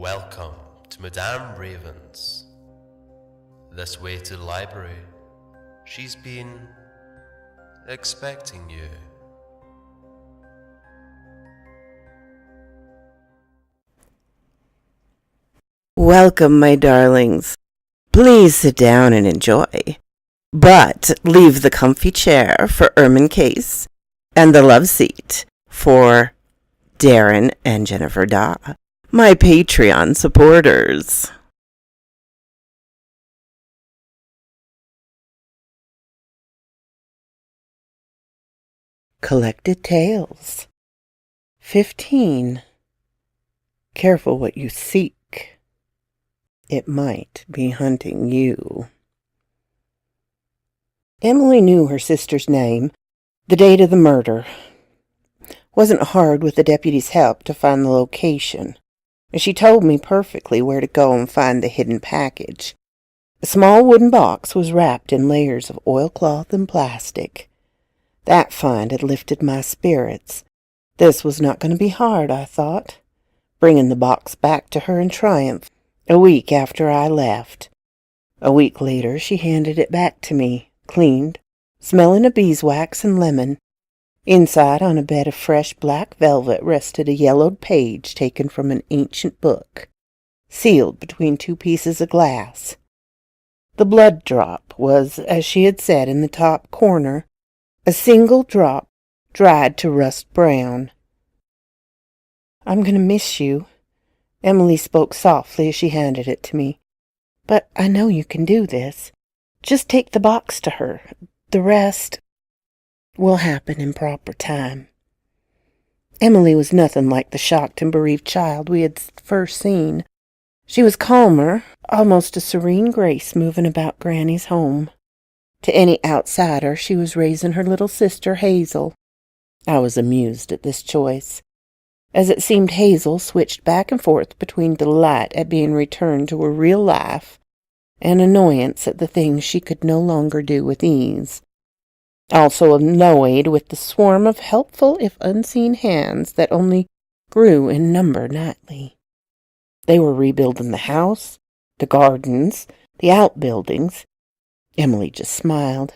Welcome to Madame Raven's. This way to the library. She's been expecting you. Welcome, my darlings. Please sit down and enjoy. But leave the comfy chair for Ermine Case and the love seat for Darren and Jennifer Daw, my Patreon supporters. Collected Tales 15. Careful what you seek. It might be hunting you. Emily knew her sister's name, the date of the murder. Wasn't hard with the deputy's help to find the location. She told me perfectly where to go and find the hidden package. A small wooden box was wrapped in layers of oilcloth and plastic. That find had lifted my spirits. This was not going to be hard, I thought. Bringing the box back to her in triumph, a week after I left. A week later, she handed it back to me, cleaned, smelling of beeswax and lemon. Inside, on a bed of fresh black velvet, rested a yellowed page taken from an ancient book, sealed between two pieces of glass. The blood drop was, as she had said, in the top corner, a single drop, dried to rust brown. "I'm going to miss you," Emily spoke softly as she handed it to me. "But I know you can do this. Just take the box to her. The rest will happen in proper time." Emily was nothing like the shocked and bereaved child we had first seen. She was calmer, almost a serene grace moving about Granny's home. To any outsider, she was raising her little sister, Hazel. I was amused at this choice, as it seemed Hazel switched back and forth between delight at being returned to her real life and annoyance at the things she could no longer do with ease. Also annoyed with the swarm of helpful if unseen hands that only grew in number nightly. They were rebuilding the house, the gardens, the outbuildings. Emily just smiled.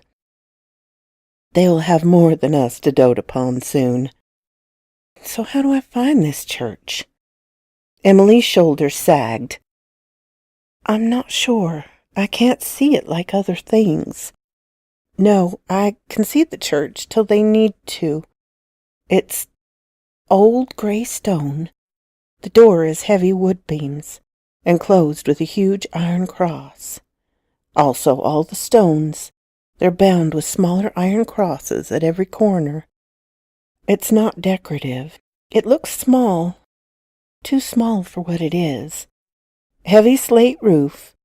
They will have more than us to dote upon soon. So how do I find this church? Emily's shoulders sagged. "I'm not sure. I can't see it like other things. No, I can see the church till they need to. It's old gray stone. The door is heavy wood beams, enclosed with a huge iron cross. Also all the stones. They're bound with smaller iron crosses at every corner. It's not decorative. It looks small. Too small for what it is. Heavy slate roof.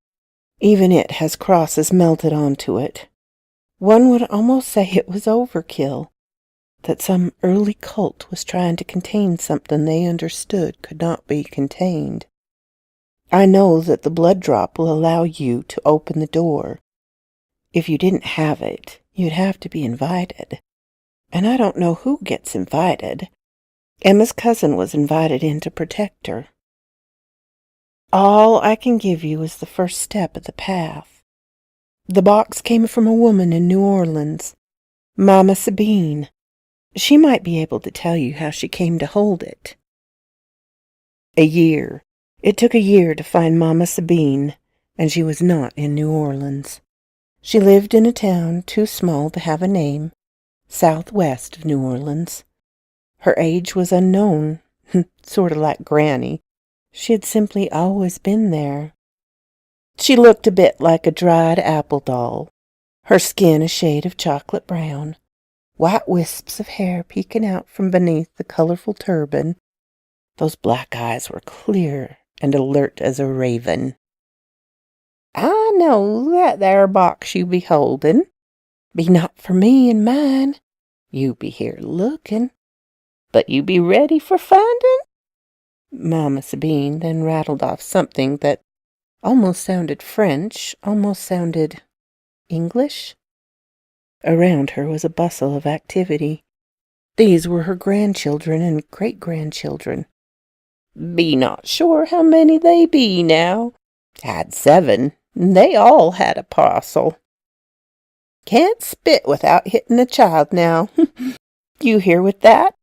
Even it has crosses melted onto it. One would almost say it was overkill, that some early cult was trying to contain something they understood could not be contained. I know that the blood drop will allow you to open the door. If you didn't have it, you'd have to be invited. And I don't know who gets invited. Emma's cousin was invited in to protect her. All I can give you is the first step of the path. The box came from a woman in New Orleans, Mama Sabine. She might be able to tell you how she came to hold it." It took a year to find Mama Sabine, and she was not in New Orleans. She lived in a town too small to have a name, southwest of New Orleans. Her age was unknown, sort of like Granny. She had simply always been there. She looked a bit like a dried apple doll, her skin a shade of chocolate brown, white wisps of hair peeking out from beneath the colorful turban. Those black eyes were clear and alert as a raven. "I know that there box you be holdin' be not for me and mine. You be here lookin', but you be ready for findin'?" Mama Sabine then rattled off something that almost sounded French, almost sounded English. Around her was a bustle of activity. These were her grandchildren and great-grandchildren. Be not sure how many they be now. Had 7, and they all had a parcel. Can't spit without hitting a child now. You hear with that?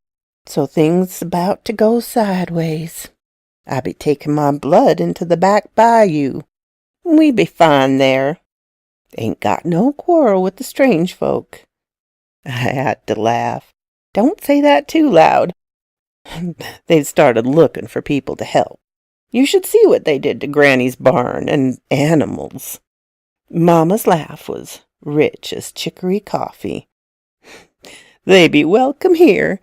So things about to go sideways. I be taking my blood into the back bayou. We be fine there. Ain't got no quarrel with the strange folk. I had to laugh. Don't say that too loud. They've started looking for people to help. You should see what they did to Granny's barn and animals. Mama's laugh was rich as chicory coffee. They be welcome here.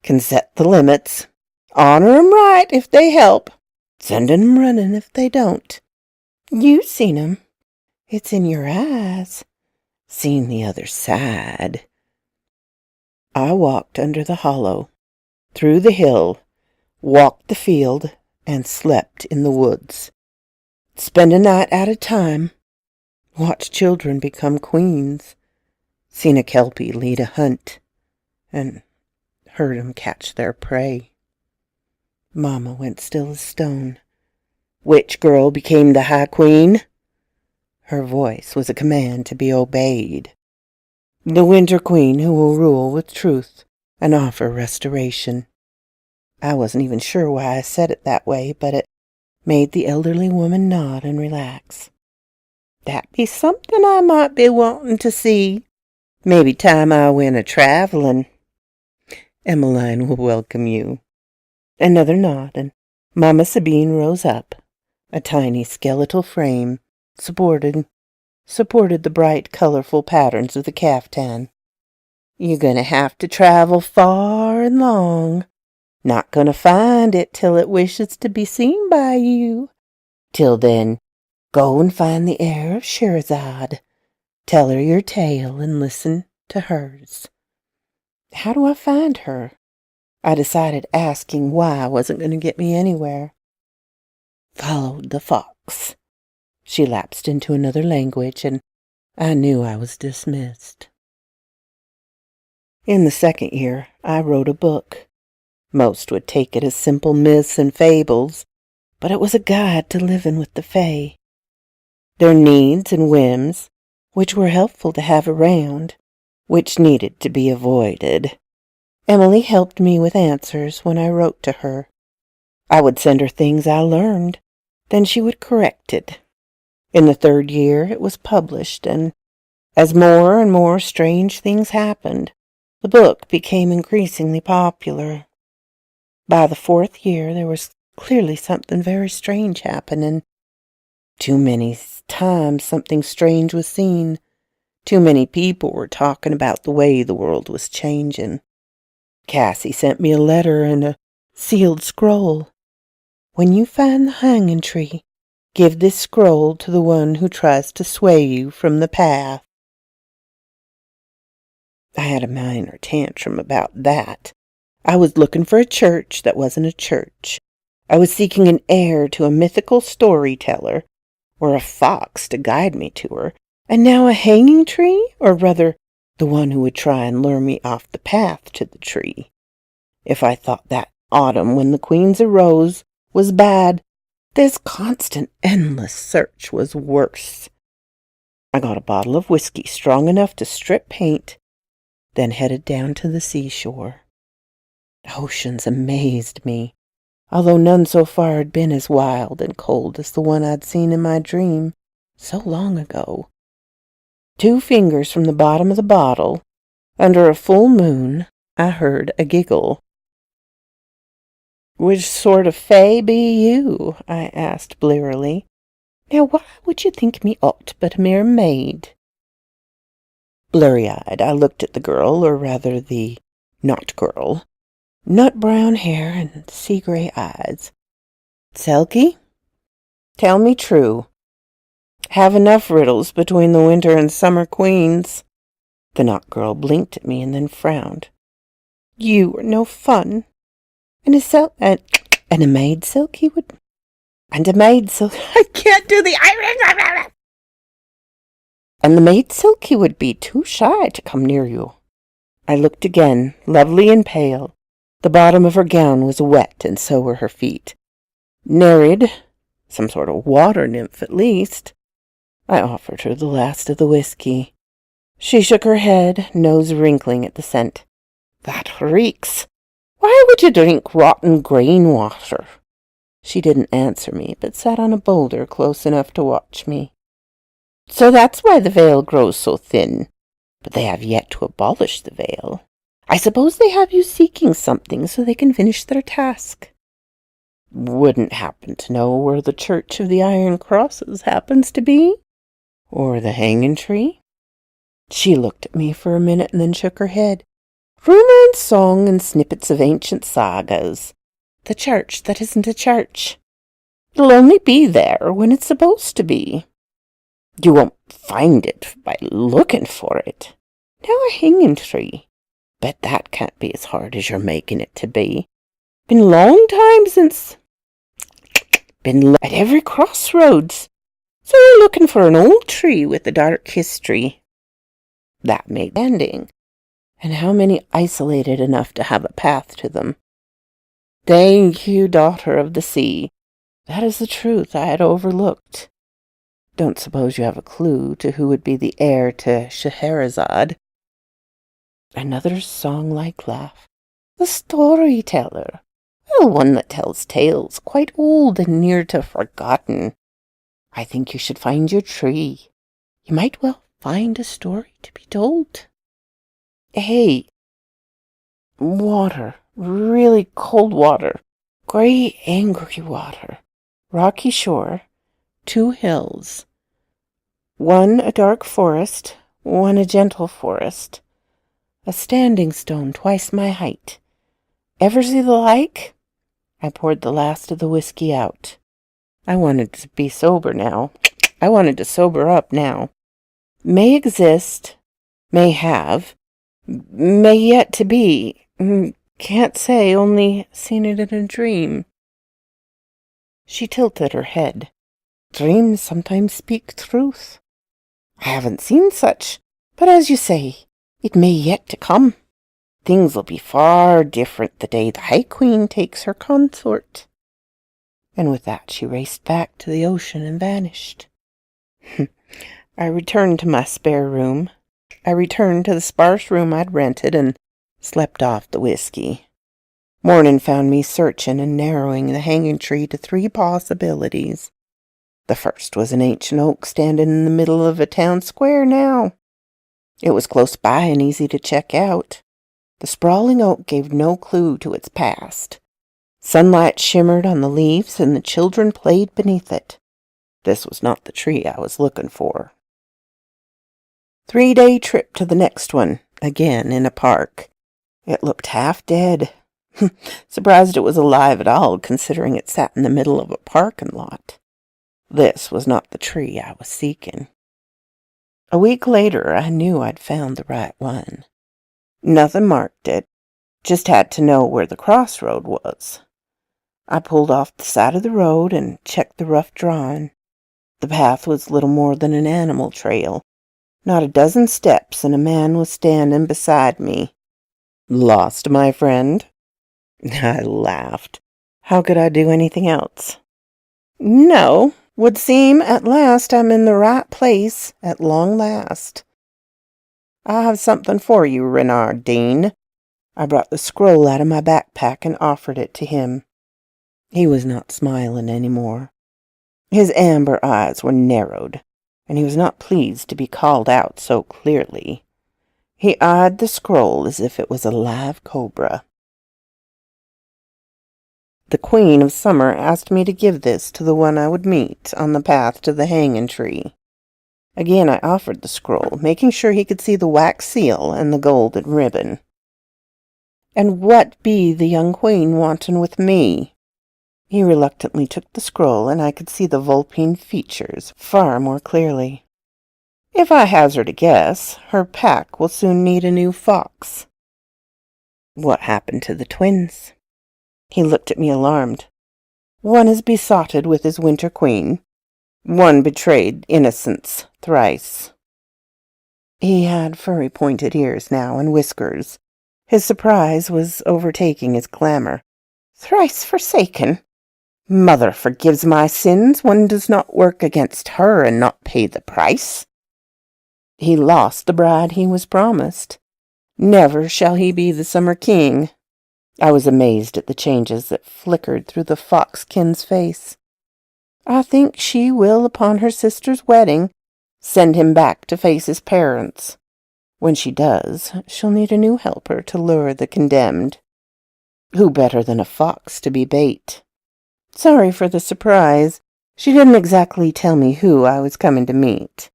Can set the limits. Honor 'em right if they help. Send 'em running if they don't. You seen 'em. It's in your eyes. Seen the other side. I walked under the hollow, through the hill, walked the field, and slept in the woods. Spend a night at a time. Watched children become queens. Seen a kelpie lead a hunt, and heard 'em catch their prey. Mama went still as stone. Which girl became the High Queen? Her voice was a command to be obeyed. The Winter Queen who will rule with truth and offer restoration. I wasn't even sure why I said it that way, but it made the elderly woman nod and relax. That be something I might be wanting to see. Maybe time I went a-travelin'. Emmeline will welcome you. Another nod, and Mama Sabine rose up. A tiny skeletal frame supported the bright, colorful patterns of the caftan. You're gonna have to travel far and long. Not gonna find it till it wishes to be seen by you. Till then, go and find the heir of Scheherazade. Tell her your tale and listen to hers. How do I find her? I decided asking why wasn't going to get me anywhere. Followed the fox. She lapsed into another language, and I knew I was dismissed. In the second year, I wrote a book. Most would take it as simple myths and fables, but it was a guide to living with the fae. Their needs and whims, which were helpful to have around, which needed to be avoided. Emily helped me with answers when I wrote to her. I would send her things I learned, then she would correct it. In the 3rd year it was published, and as more and more strange things happened, the book became increasingly popular. By the 4th year there was clearly something very strange happening. Too many times something strange was seen. Too many people were talking about the way the world was changing. Cassie sent me a letter and a sealed scroll. When you find the hanging tree, give this scroll to the one who tries to sway you from the path. I had a minor tantrum about that. I was looking for a church that wasn't a church. I was seeking an heir to a mythical storyteller, or a fox to guide me to her, and now a hanging tree, or rather, the one who would try and lure me off the path to the tree. If I thought that autumn when the queens arose was bad, this constant, endless search was worse. I got a bottle of whiskey strong enough to strip paint, then headed down to the seashore. Oceans amazed me, although none so far had been as wild and cold as the one I'd seen in my dream so long ago. 2 fingers from the bottom of the bottle, under a full moon, I heard a giggle. "Which sort of fae be you?" I asked blearily. "Now why would you think me aught but a mere maid?" Blurry-eyed, I looked at the girl, or rather the not-girl. Nut-brown hair and sea-gray eyes. "Selkie? Tell me true. Have enough riddles between the winter and summer queens?" The not-girl blinked at me and then frowned. "You are no fun. And a maid Selkie would... And a maid Selkie... I can't do the Irish... And the maid Selkie would be too shy to come near you." I looked again, lovely and pale. The bottom of her gown was wet, and so were her feet. Nereid, some sort of water nymph at least. I offered her the last of the whiskey. She shook her head, nose wrinkling at the scent. That reeks. Why would you drink rotten grain water? She didn't answer me, but sat on a boulder close enough to watch me. So that's why the veil grows so thin. But they have yet to abolish the veil. I suppose they have you seeking something so they can finish their task. Wouldn't happen to know where the Church of the Iron Crosses happens to be? Or the hanging tree? She looked at me for a minute and then shook her head. Rumour and song and snippets of ancient sagas. The church that isn't a church. It'll only be there when it's supposed to be. You won't find it by looking for it. Now a hanging tree. Bet that can't be as hard as you're making it to be. Been a long time since... Been at every crossroads. So you're looking for an old tree with a dark history. That made ending. And how many isolated enough to have a path to them? Thank you, daughter of the sea. That is the truth I had overlooked. Don't suppose you have a clue to who would be the heir to Scheherazade? Another song-like laugh. The storyteller. Well, one that tells tales quite old and near to forgotten. I think you should find your tree. You might well find a story to be told. Hey, water. Really cold water. Grey, angry water. Rocky shore. 2 hills. One a dark forest, one a gentle forest. A standing stone twice my height. Ever see the like? I poured the last of the whiskey out. I wanted to be sober now. I wanted to sober up now. May exist, may have, may yet to be. Can't say, only seen it in a dream. She tilted her head. Dreams sometimes speak truth. I haven't seen such, but as you say, it may yet to come. Things will be far different the day the High Queen takes her consort. And with that she raced back to the ocean and vanished. I returned to my spare room. I returned to the sparse room I'd rented and slept off the whiskey. Morning found me searching and narrowing the hanging tree to 3 possibilities. The first was an ancient oak standing in the middle of a town square now. It was close by and easy to check out. The sprawling oak gave no clue to its past. Sunlight shimmered on the leaves and the children played beneath it. This was not the tree I was looking for. 3-day trip to the next one, again in a park. It looked half dead. Surprised it was alive at all, considering it sat in the middle of a parking lot. This was not the tree I was seeking. A week later, I knew I'd found the right one. Nothing marked it, just had to know where the crossroad was. I pulled off the side of the road and checked the rough drawing. The path was little more than an animal trail. Not a dozen steps, and a man was standing beside me. Lost, my friend? I laughed. How could I do anything else? No, would seem at last I'm in the right place, at long last. I have something for you, Renard Dean. I brought the scroll out of my backpack and offered it to him. He was not smiling any more. His amber eyes were narrowed, and he was not pleased to be called out so clearly. He eyed the scroll as if it was a live cobra. The Queen of Summer asked me to give this to the one I would meet on the path to the hanging tree. Again I offered the scroll, making sure he could see the wax seal and the golden ribbon. And what be the young queen wantin' with me? He reluctantly took the scroll, and I could see the vulpine features far more clearly. If I hazard a guess, her pack will soon need a new fox. What happened to the twins? He looked at me alarmed. One is besotted with his winter queen. One betrayed innocence thrice. He had furry pointed ears now and whiskers. His surprise was overtaking his clamor. Thrice forsaken? Mother forgives my sins. One does not work against her and not pay the price. He lost the bride he was promised. Never shall he be the summer king. I was amazed at the changes that flickered through the foxkin's face. I think she will, upon her sister's wedding, send him back to face his parents. When she does, she'll need a new helper to lure the condemned. Who better than a fox to be bait? Sorry for the surprise. She didn't exactly tell me who I was coming to meet.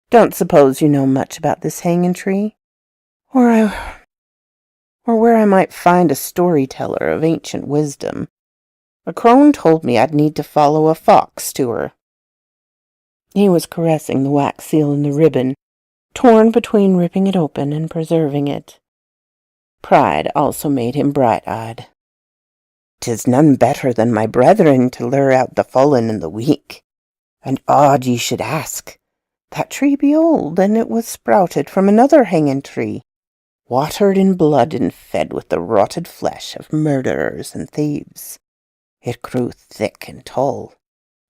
Don't suppose you know much about this hanging tree? Or where I might find a storyteller of ancient wisdom. A crone told me I'd need to follow a fox to her. He was caressing the wax seal in the ribbon, torn between ripping it open and preserving it. Pride also made him bright-eyed. "'Tis none better than my brethren to lure out the fallen and the weak. And odd ye should ask. That tree be old, and it was sprouted from another hanging tree, watered in blood and fed with the rotted flesh of murderers and thieves. It grew thick and tall.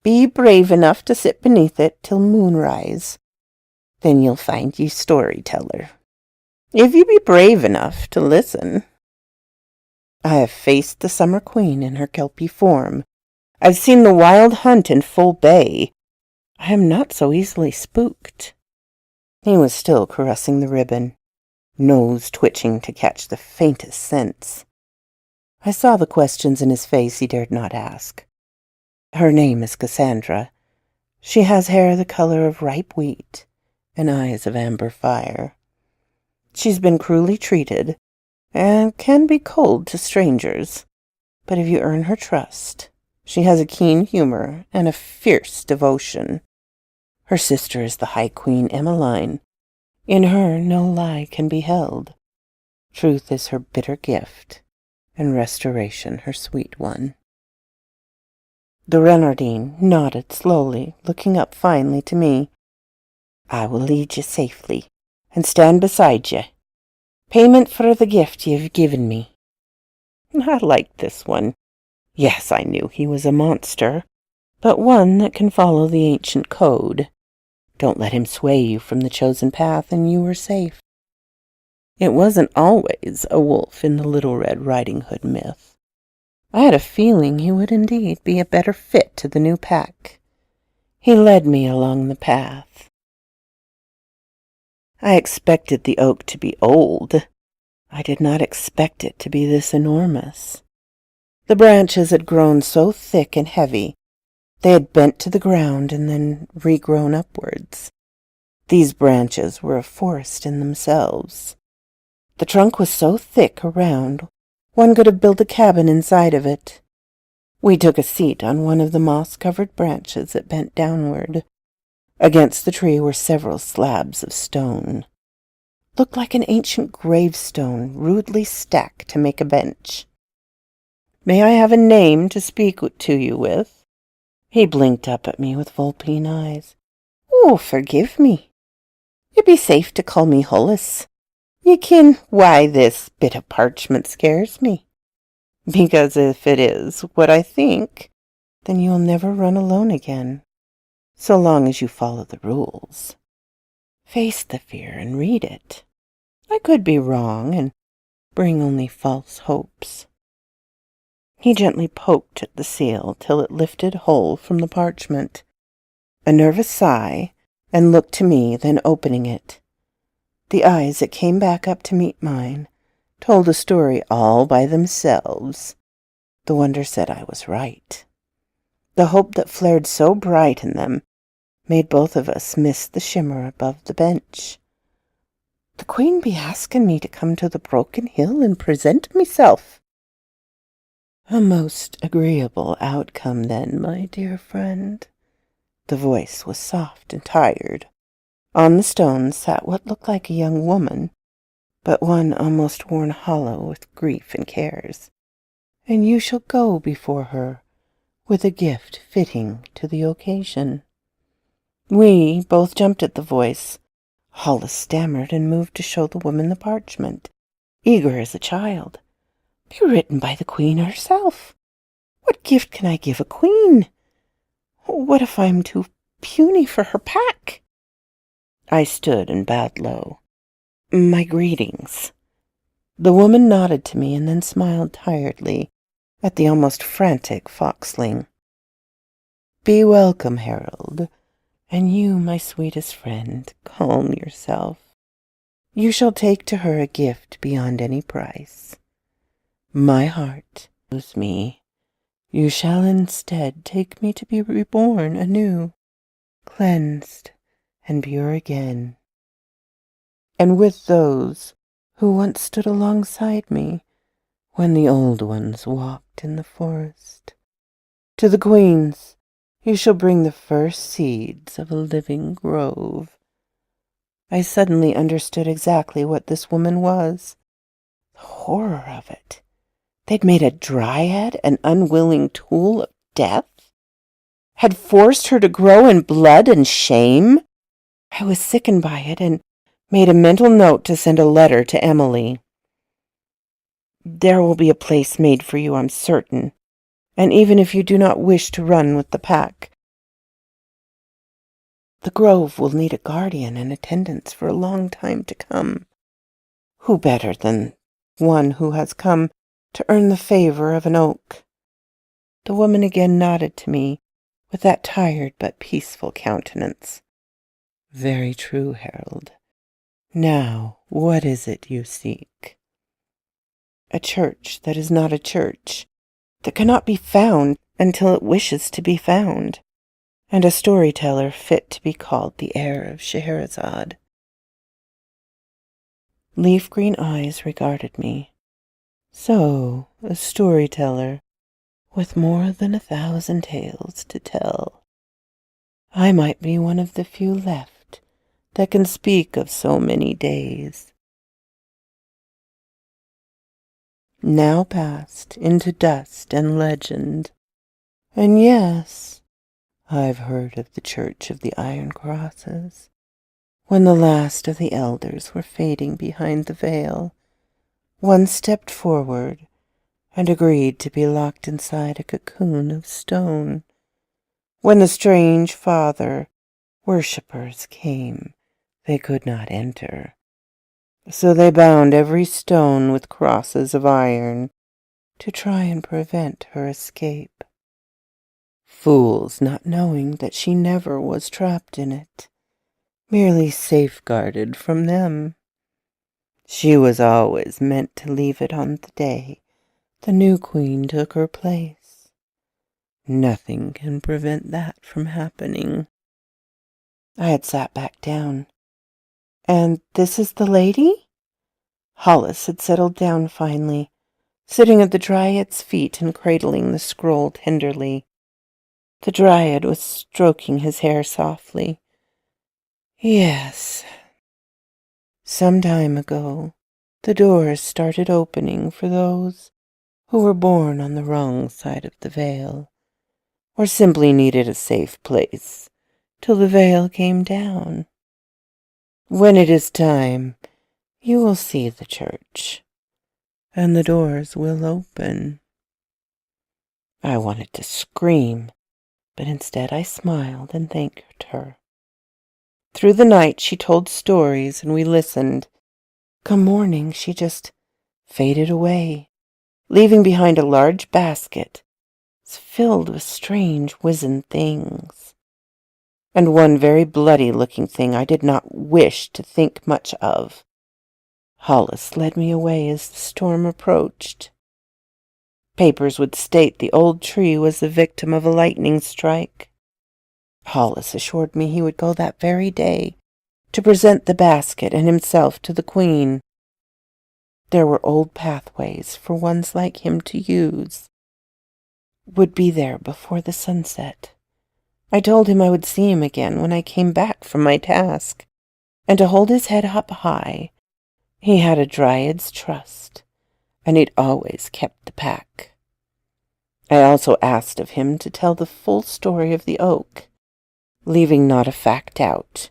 Be brave enough to sit beneath it till moonrise. Then you'll find ye storyteller. If you be brave enough to listen. I have faced the summer queen in her kelpie form. I've seen the wild hunt in full bay. I am not so easily spooked." He was still caressing the ribbon, nose twitching to catch the faintest sense. I saw the questions in his face he dared not ask. Her name is Cassandra. She has hair the color of ripe wheat and eyes of amber fire. She's been cruelly treated and can be cold to strangers, but if you earn her trust, she has a keen humor and a fierce devotion. Her sister is the High Queen Emmeline. In her no lie can be held. Truth is her bitter gift, and restoration her sweet one. The Renardine nodded slowly, looking up finally to me. "I will lead you safely, and stand beside you. Payment for the gift you've given me." I liked this one. Yes, I knew he was a monster, but one that can follow the ancient code. Don't let him sway you from the chosen path, and you are safe. It wasn't always a wolf in the Little Red Riding Hood myth. I had a feeling he would indeed be a better fit to the new pack. He led me along the path. I expected the oak to be old. I did not expect it to be this enormous. The branches had grown so thick and heavy, they had bent to the ground and then regrown upwards. These branches were a forest in themselves. The trunk was so thick around, one could have built a cabin inside of it. We took a seat on one of the moss-covered branches that bent downward. Against the tree were several slabs of stone. Looked like an ancient gravestone rudely stacked to make a bench. "May I have a name to speak to you with?" He blinked up at me with vulpine eyes. "Oh, forgive me. You'd be safe to call me Hollis. Ye ken why this bit of parchment scares me. Because if it is what I think, then you'll never run alone again, so long as you follow the rules. Face the fear and read it. I could be wrong and bring only false hopes." He gently poked at the seal till it lifted whole from the parchment. A nervous sigh, and looked to me, then opening it. The eyes that came back up to meet mine told a story all by themselves. The wonder said I was right. The hope that flared so bright in them made both of us miss the shimmer above the bench. The Queen be asking me to come to the Broken Hill and present myself. A most agreeable outcome, then, my dear friend. The voice was soft and tired. On the stone sat what looked like a young woman, but one almost worn hollow with grief and cares. And you shall go before her with a gift fitting to the occasion. We both jumped at the voice. Hollis stammered and moved to show the woman the parchment, eager as a child. "Be written by the Queen herself. What gift can I give a queen? What if I'm too puny for her pack? I stood and bowed low. My greetings. The woman nodded to me and then smiled tiredly at the almost frantic foxling. Be welcome, Harold, and you, my sweetest friend, calm yourself. You shall take to her a gift beyond any price. My heart knows me. You shall instead take me to be reborn anew, cleansed and pure again. And with those who once stood alongside me when the old ones walked in the forest. To the queens you shall bring the first seeds of a living grove. I suddenly understood exactly what this woman was. The horror of it. They'd made a dryad an unwilling tool of death? Had forced her to grow in blood and shame? I was sickened by it and made a mental note to send a letter to Emily. There will be a place made for you, I'm certain, and even if you do not wish to run with the pack, the grove will need a guardian and attendants for a long time to come. Who better than one who has come to earn the favor of an oak? The woman again nodded to me with that tired but peaceful countenance. Very true, Harold. Now, what is it you seek? A church that is not a church, that cannot be found until it wishes to be found, and a storyteller fit to be called the heir of Scheherazade. Leaf-green eyes regarded me. So, a storyteller, with more than 1,000 tales to tell. I might be one of the few left that can speak of so many days. Now passed into dust and legend. And yes, I've heard of the Church of the Iron Crosses, when the last of the elders were fading behind the veil. One stepped forward and agreed to be locked inside a cocoon of stone. When the strange father worshippers came, they could not enter. So they bound every stone with crosses of iron to try and prevent her escape. Fools, not knowing that she never was trapped in it, merely safeguarded from them. She was always meant to leave it on the day the new queen took her place. Nothing can prevent that from happening. I had sat back down. And this is the lady? Hollis had settled down finally, sitting at the dryad's feet and cradling the scroll tenderly. The dryad was stroking his hair softly. Yes. Some time ago, the doors started opening for those who were born on the wrong side of the veil, or simply needed a safe place till the veil came down. When it is time, you will see the church, and the doors will open. I wanted to scream, but instead I smiled and thanked her. Through the night she told stories, and we listened. Come morning, she just faded away, leaving behind a large basket filled with strange wizened things, and one very bloody-looking thing I did not wish to think much of. Hollis led me away as the storm approached. Papers would state the old tree was the victim of a lightning strike. Hollis assured me he would go that very day to present the basket and himself to the queen. There were old pathways for ones like him to use. Would be there before the sunset. I told him I would see him again when I came back from my task, and to hold his head up high. He had a dryad's trust, and he'd always kept the pack. I also asked of him to tell the full story of the oak, leaving not a fact out,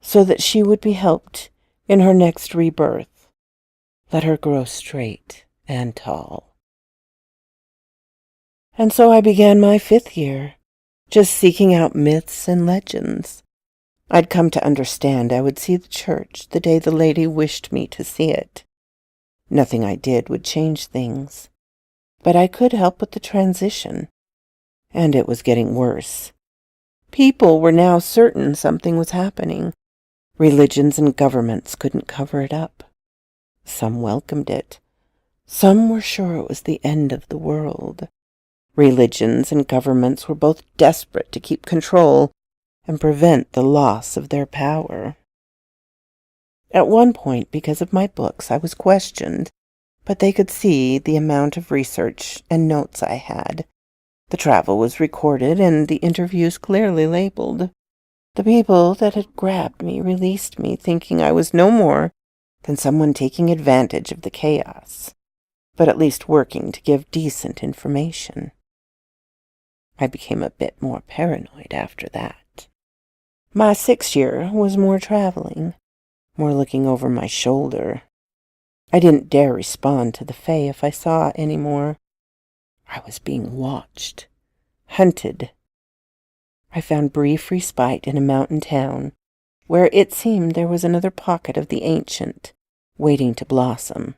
so that she would be helped in her next rebirth. Let her grow straight and tall. And so I began my 5th year, just seeking out myths and legends. I'd come to understand I would see the church the day the lady wished me to see it. Nothing I did would change things, but I could help with the transition. And it was getting worse. People were now certain something was happening. Religions and governments couldn't cover it up. Some welcomed it. Some were sure it was the end of the world. Religions and governments were both desperate to keep control and prevent the loss of their power. At one point, because of my books, I was questioned, but they could see the amount of research and notes I had. The travel was recorded and the interviews clearly labeled. The people that had grabbed me released me, thinking I was no more than someone taking advantage of the chaos, but at least working to give decent information. I became a bit more paranoid after that. My 6th year was more traveling, more looking over my shoulder. I didn't dare respond to the Fae if I saw any more. I was being watched, hunted. I found brief respite in a mountain town, where it seemed there was another pocket of the ancient, waiting to blossom.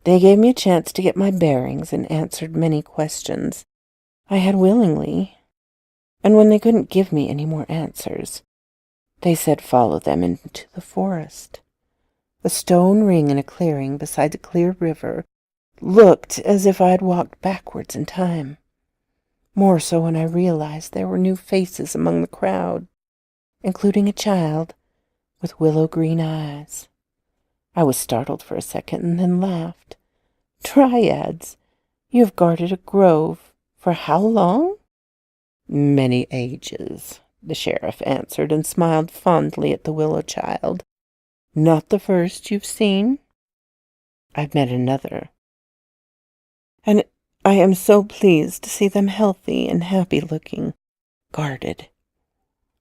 They gave me a chance to get my bearings and answered many questions I had willingly, and when they couldn't give me any more answers, they said follow them into the forest. A stone ring in a clearing beside a clear river looked as if I had walked backwards in time. More so when I realized there were new faces among the crowd, including a child with willow-green eyes. I was startled for a second and then laughed. Dryads, you have guarded a grove for how long? Many ages, the sheriff answered and smiled fondly at the willow child. Not the first you've seen? I've met another. And I am so pleased to see them healthy and happy-looking, guarded.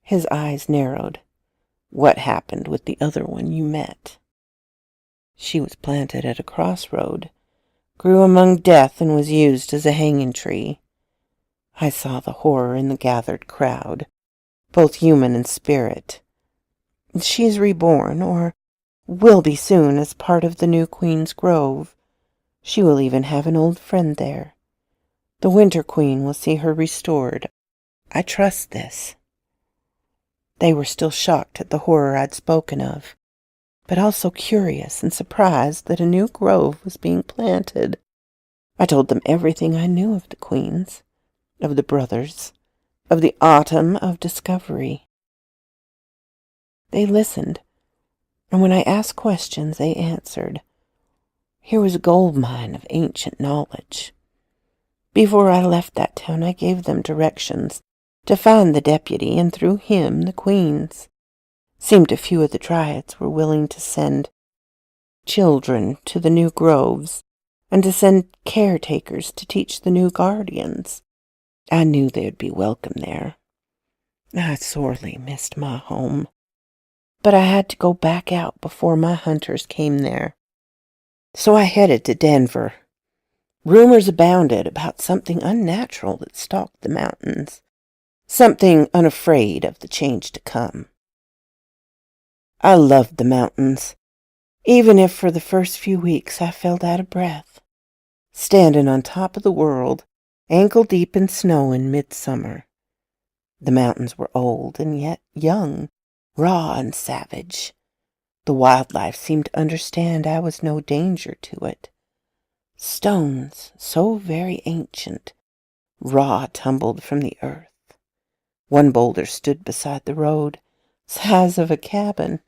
His eyes narrowed. What happened with the other one you met? She was planted at a crossroad, grew among death, and was used as a hanging tree. I saw the horror in the gathered crowd, both human and spirit. She is reborn, or will be soon, as part of the new Queen's Grove. She will even have an old friend there. The Winter Queen will see her restored. I trust this. They were still shocked at the horror I'd spoken of, but also curious and surprised that a new grove was being planted. I told them everything I knew of the queens, of the brothers, of the autumn of discovery. They listened, and when I asked questions, they answered. Here was a gold mine of ancient knowledge. Before I left that town, I gave them directions to find the deputy, and through him the queens. Seemed a few of the dryads were willing to send children to the new groves, and to send caretakers to teach the new guardians. I knew they would be welcome there. I sorely missed my home, but I had to go back out before my hunters came there. So I headed to Denver. Rumors abounded about something unnatural that stalked the mountains, something unafraid of the change to come. I loved the mountains, even if for the first few weeks I felt out of breath, standing on top of the world, ankle-deep in snow in midsummer. The mountains were old and yet young, raw and savage. The wildlife seemed to understand I was no danger to it. Stones, so very ancient, raw, tumbled from the earth. One boulder stood beside the road, size of a cabin,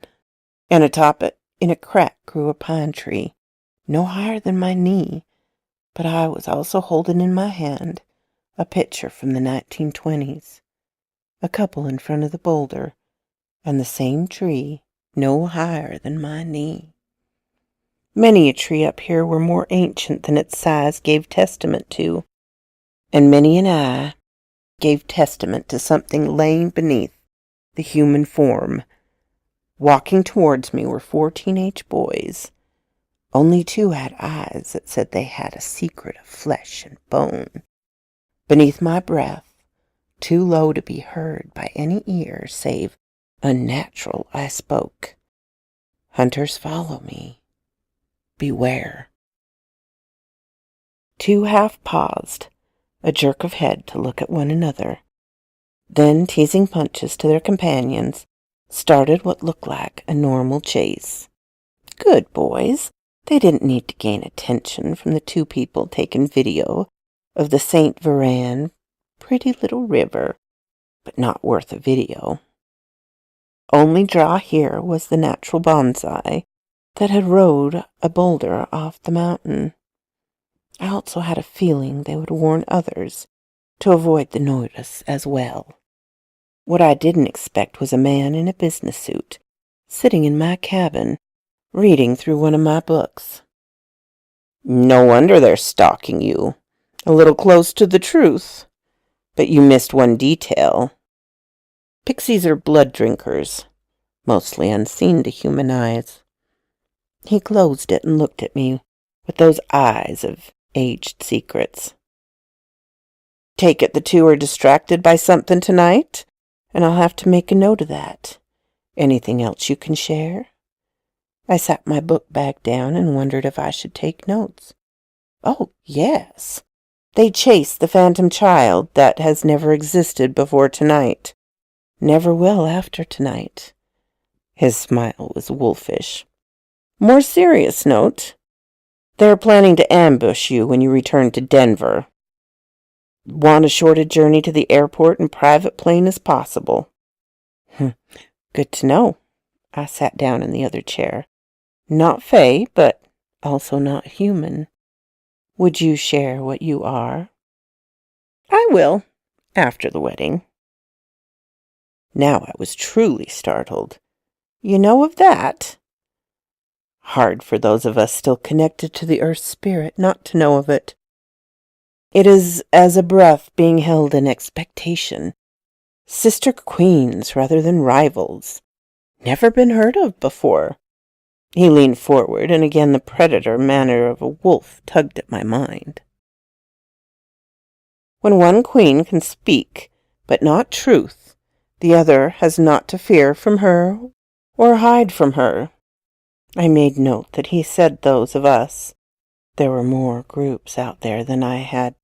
and atop it, in a crack, grew a pine tree, no higher than my knee, but I was also holding in my hand a picture from the 1920s, a couple in front of the boulder, and the same tree, no higher than my knee. Many a tree up here were more ancient than its size gave testament to, and many an eye gave testament to something laying beneath the human form. Walking towards me were 4 teenage boys. Only 2 had eyes that said they had a secret of flesh and bone. Beneath my breath, too low to be heard by any ear save unnatural, I spoke. Hunters follow me. Beware. Two half paused, a jerk of head to look at one another. Then, teasing punches to their companions, started what looked like a normal chase. Good boys. They didn't need to gain attention from the two people taking video of the St. Veran pretty little river, but not worth a video. Only draw here was the natural bonsai that had rolled a boulder off the mountain. I also had a feeling they would warn others to avoid the notice as well. What I didn't expect was a man in a business suit sitting in my cabin, reading through one of my books. No wonder they're stalking you. A little close to the truth. But you missed one detail. Pixies are blood drinkers, mostly unseen to human eyes. He closed it and looked at me with those eyes of aged secrets. Take it the two are distracted by something tonight, and I'll have to make a note of that. Anything else you can share? I sat my book bag down and wondered if I should take notes. Oh, yes. They chase the phantom child that has never existed before tonight. Never will after tonight. His smile was wolfish. More serious note. They're planning to ambush you when you return to Denver. Want as short a journey to the airport in private plane as possible. Good to know. I sat down in the other chair. Not Fae, but also not human. Would you share what you are? I will, after the wedding. Now I was truly startled. You know of that? Hard for those of us still connected to the earth's spirit not to know of it. It is as a breath being held in expectation. Sister queens rather than rivals. Never been heard of before. He leaned forward, and again the predator manner of a wolf tugged at my mind. When one queen can speak, but not truth, the other has naught to fear from her or hide from her. I made note that he said those of us. There were more groups out there than I had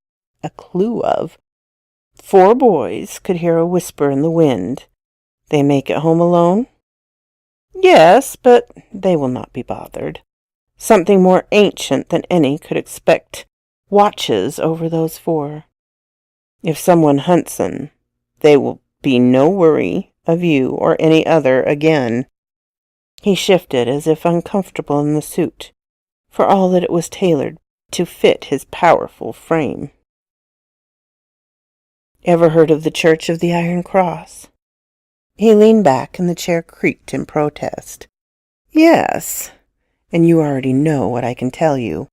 a clue of. 4 boys could hear a whisper in the wind. They make it home alone? Yes, but they will not be bothered. Something more ancient than any could expect watches over those 4. If someone hunts them, they will be no worry of you or any other again. He shifted as if uncomfortable in the suit, for all that it was tailored to fit his powerful frame. Ever heard of the Church of the Iron Cross? He leaned back and the chair creaked in protest. Yes, and you already know what I can tell you.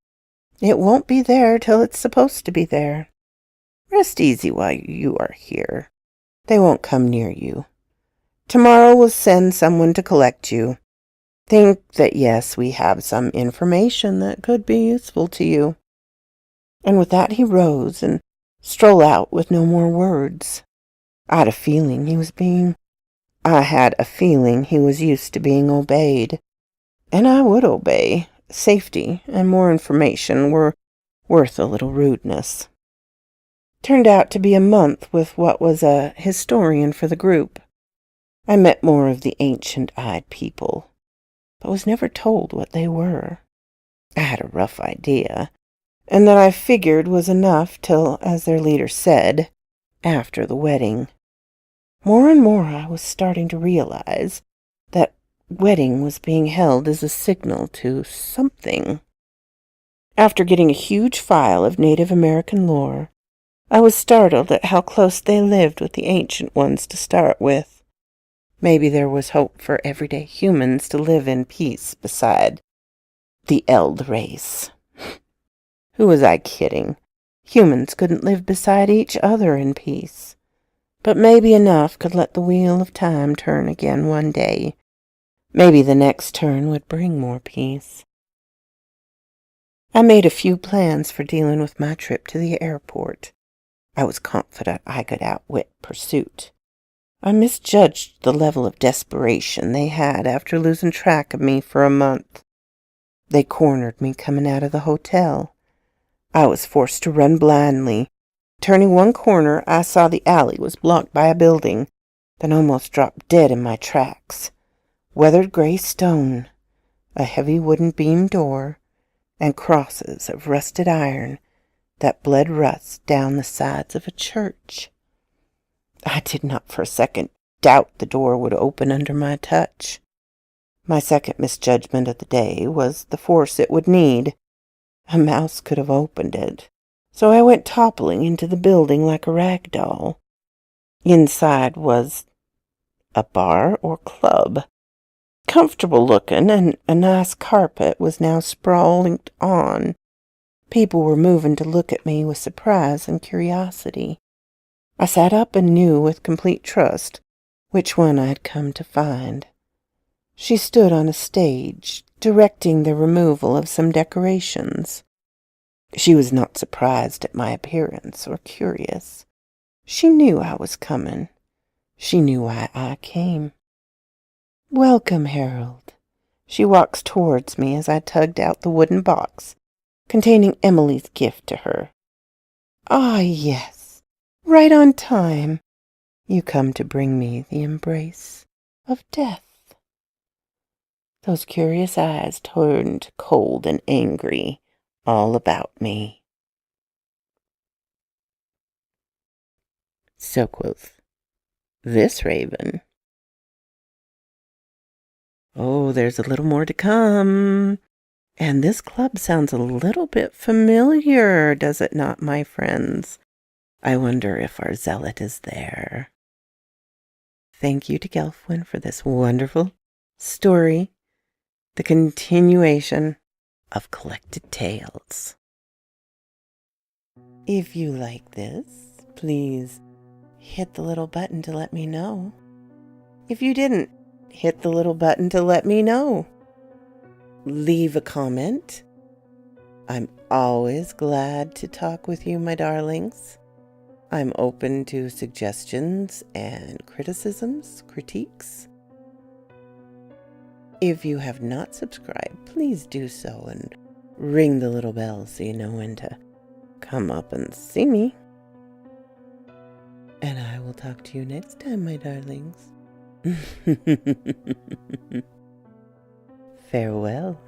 It won't be there till it's supposed to be there. Rest easy while you are here. They won't come near you. Tomorrow we'll send someone to collect you. Think that yes, we have some information that could be useful to you. And with that he rose and strolled out with no more words. I had a feeling he was used to being obeyed. And I would obey. Safety and more information were worth a little rudeness. Turned out to be a month with what was a historian for the group. I met more of the ancient-eyed people, but was never told what they were. I had a rough idea, and that I figured was enough till, as their leader said, after the wedding. More and more I was starting to realize that wedding was being held as a signal to something. After getting a huge file of Native American lore, I was startled at how close they lived with the ancient ones to start with. Maybe there was hope for everyday humans to live in peace beside the Eld race. Who was I kidding? Humans couldn't live beside each other in peace. But maybe enough could let the wheel of time turn again one day. Maybe the next turn would bring more peace. I made a few plans for dealing with my trip to the airport. I was confident I could outwit pursuit. I misjudged the level of desperation they had after losing track of me for a month. They cornered me coming out of the hotel. I was forced to run blindly. Turning one corner, I saw the alley was blocked by a building, then almost dropped dead in my tracks. Weathered gray stone, a heavy wooden beam door, and crosses of rusted iron that bled rust down the sides of a church. I did not for a second doubt the door would open under my touch. My second misjudgment of the day was the force it would need. A mouse could have opened it, so I went toppling into the building like a rag doll. Inside was a bar or club. Comfortable looking, and a nice carpet was now sprawling on. People were moving to look at me with surprise and curiosity. I sat up and knew with complete trust which one I had come to find. She stood on a stage, directing the removal of some decorations. She was not surprised at my appearance or curious. She knew I was coming. She knew why I came. "Welcome, Harold." She walks towards me as I tugged out the wooden box containing Emily's gift to her. "Ah, yes, right on time. You come to bring me the embrace of death." Those curious eyes turned cold and angry all about me. So quoth this raven. Oh, there's a little more to come. And this club sounds a little bit familiar, does it not, my friends? I wonder if our zealot is there. Thank you to Gelfwin for this wonderful story, the continuation of Collected Tales. If you like this, please hit the little button to let me know. If you didn't, hit the little button to let me know. Leave a comment. I'm always glad to talk with you, my darlings. I'm open to suggestions and criticisms, critiques. If you have not subscribed, please do so and ring the little bell so you know when to come up and see me. And I will talk to you next time, my darlings. Farewell.